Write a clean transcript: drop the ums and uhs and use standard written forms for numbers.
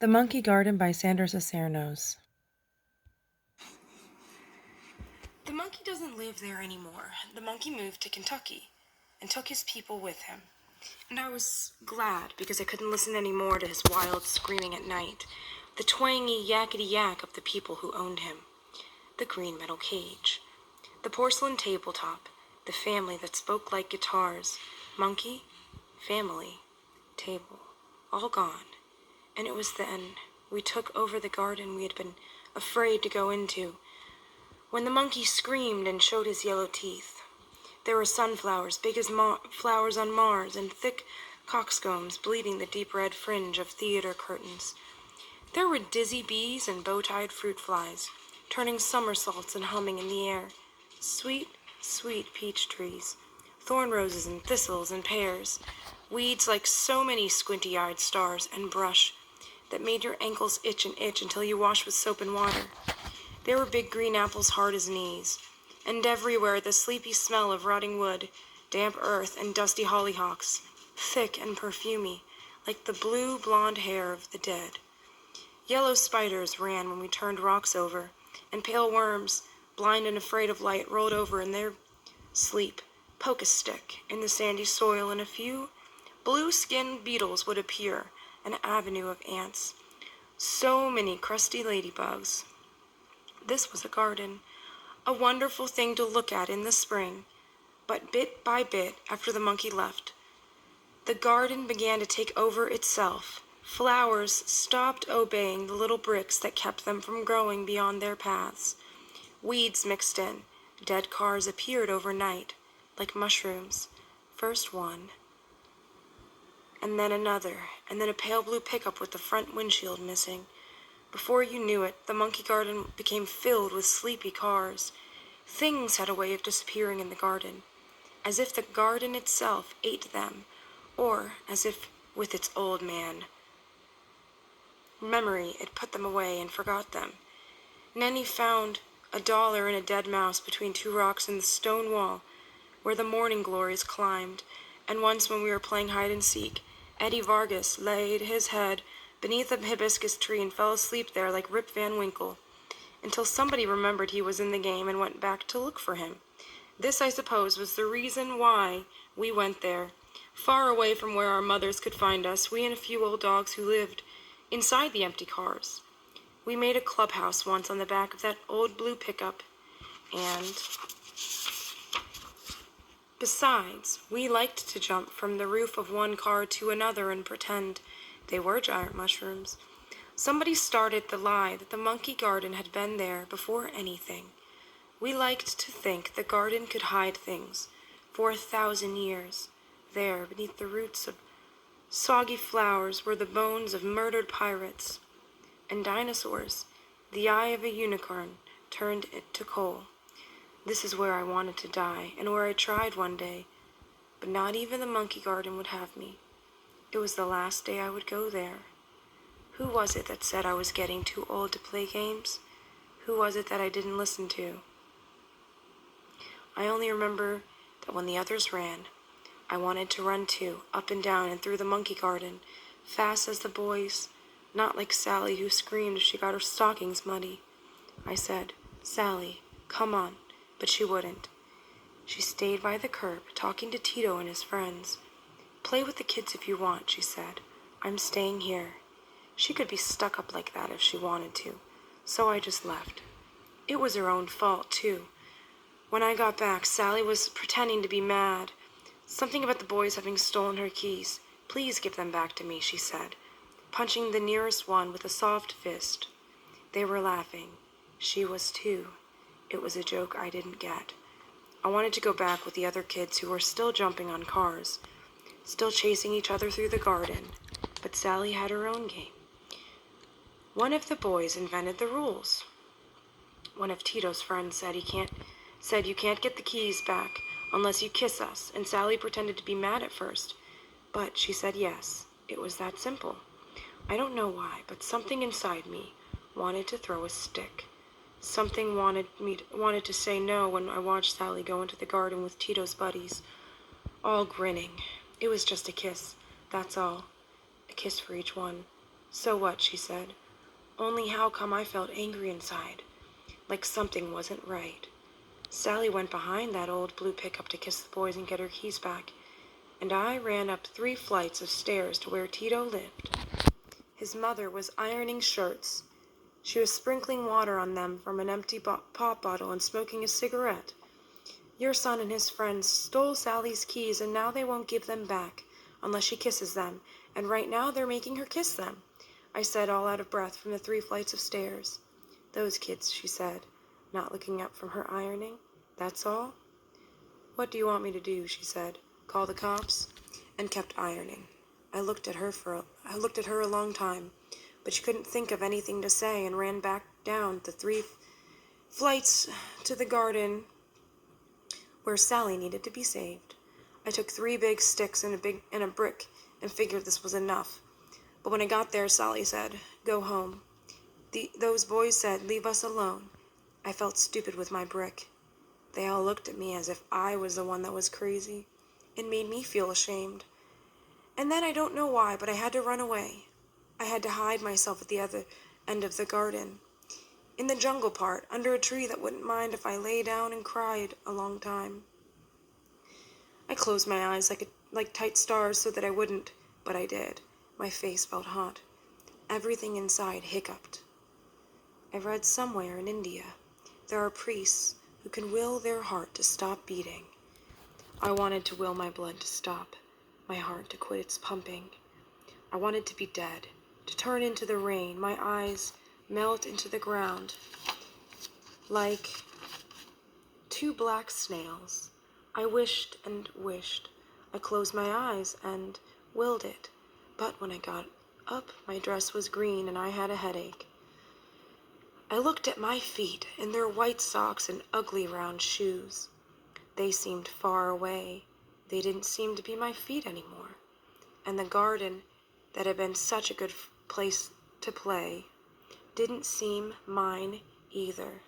The Monkey Garden by Sanders Acernos. The monkey doesn't live there anymore. The monkey moved to Kentucky and took his people with him. And I was glad because I couldn't listen any more to his wild screaming at night, the twangy yakety-yak of the people who owned him. The green metal cage, the porcelain tabletop, the family that spoke like guitars, monkey, family, table, all gone. And it was then we took over the garden we had been afraid to go into. When the monkey screamed and showed his yellow teeth, there were sunflowers big as flowers on Mars and thick coxcombs bleeding the deep red fringe of theater curtains. There were dizzy bees and bow-tied fruit flies, turning somersaults and humming in the air. Sweet, sweet peach trees, thorn roses and thistles and pears, weeds like so many squinty-eyed stars, and brush that made your ankles itch and itch until you washed with soap and water. There were big green apples hard as knees, and everywhere the sleepy smell of rotting wood, damp earth, and dusty hollyhocks, thick and perfumy, like the blue blonde hair of the dead. Yellow spiders ran when we turned rocks over, and pale worms, blind and afraid of light, rolled over in their sleep, poke a stick in the sandy soil, and a few blue-skinned beetles would appear, an avenue of ants. So many crusty ladybugs. This was a garden, a wonderful thing to look at in the spring. But bit by bit, after the monkey left, the garden began to take over itself. Flowers stopped obeying the little bricks that kept them from growing beyond their paths. Weeds mixed in. Dead cars appeared overnight, like mushrooms. First one, and then another, and then a pale blue pickup with the front windshield missing. Before you knew it, the monkey garden became filled with sleepy cars. Things had a way of disappearing in the garden, as if the garden itself ate them, or as if, with its old man memory, it put them away and forgot them. Nanny found $1 and a dead mouse between two rocks in the stone wall where the morning glories climbed, and once when we were playing hide and seek, Eddie Vargas laid his head beneath a hibiscus tree and fell asleep there like Rip Van Winkle, until somebody remembered he was in the game and went back to look for him. This, I suppose, was the reason why we went there, far away from where our mothers could find us, we and a few old dogs who lived inside the empty cars. We made a clubhouse once on the back of that old blue pickup, and besides, we liked to jump from the roof of one car to another and pretend they were giant mushrooms. Somebody started the lie that the monkey garden had been there before anything. We liked to think the garden could hide things for 1,000 years. There, beneath the roots of soggy flowers, were the bones of murdered pirates and dinosaurs. The eye of a unicorn turned it to coal. This is where I wanted to die, and where I tried one day, but not even the monkey garden would have me. It was the last day I would go there. Who was it that said I was getting too old to play games? Who was it that I didn't listen to? I only remember that when the others ran, I wanted to run too, up and down and through the monkey garden, fast as the boys, not like Sally, who screamed if she got her stockings muddy. I said, "Sally, come on," but she wouldn't. She stayed by the curb, talking to Tito and his friends. "Play with the kids if you want," she said. "I'm staying here." She could be stuck up like that if she wanted to, so I just left. It was her own fault, too. When I got back, Sally was pretending to be mad. Something about the boys having stolen her keys. "Please give them back to me," she said, punching the nearest one with a soft fist. They were laughing. She was too. It was a joke I didn't get. I wanted to go back with the other kids who were still jumping on cars, still chasing each other through the garden, but Sally had her own game. One of the boys invented the rules. One of Tito's friends said you can't get the keys back unless you kiss us, and Sally pretended to be mad at first, but she said yes. It was that simple. I don't know why, but something inside me wanted to throw a stick. Something wanted to say no when I watched Sally go into the garden with Tito's buddies, all grinning. It was just a kiss, that's all. A kiss for each one. So what? She said. Only how come I felt angry inside, like something wasn't right. Sally went behind that old blue pickup to kiss the boys and get her keys back, and I ran up 3 flights of stairs to where Tito lived. His mother was ironing shirts. She was sprinkling water on them from an empty pop bottle and smoking a cigarette. Your son and his friends stole Sally's keys, and now they won't give them back unless she kisses them, and right now they're making her kiss them, I said, all out of breath from the 3 flights of stairs. Those kids, she said, not looking up from her ironing. That's all? What do you want me to do? She said. Call the cops? And kept ironing. I looked at her a long time, but she couldn't think of anything to say and ran back down the 3 flights to the garden where Sally needed to be saved. I took 3 big sticks and a brick and figured this was enough. But when I got there, Sally said, "Go home." Those boys said, "Leave us alone." I felt stupid with my brick. They all looked at me as if I was the one that was crazy. It made me feel ashamed. And then I don't know why, but I had to run away. I had to hide myself at the other end of the garden, in the jungle part, under a tree that wouldn't mind if I lay down and cried a long time. I closed my eyes like tight stars so that I wouldn't, but I did. My face felt hot. Everything inside hiccuped. I read somewhere in India there are priests who can will their heart to stop beating. I wanted to will my blood to stop, my heart to quit its pumping. I wanted to be dead, to turn into the rain, my eyes melt into the ground like 2 black snails. I wished and wished. I closed my eyes and willed it. But when I got up, my dress was green and I had a headache. I looked at my feet in their white socks and ugly round shoes. They seemed far away. They didn't seem to be my feet anymore. And the garden that had been such a good place to play didn't seem mine either.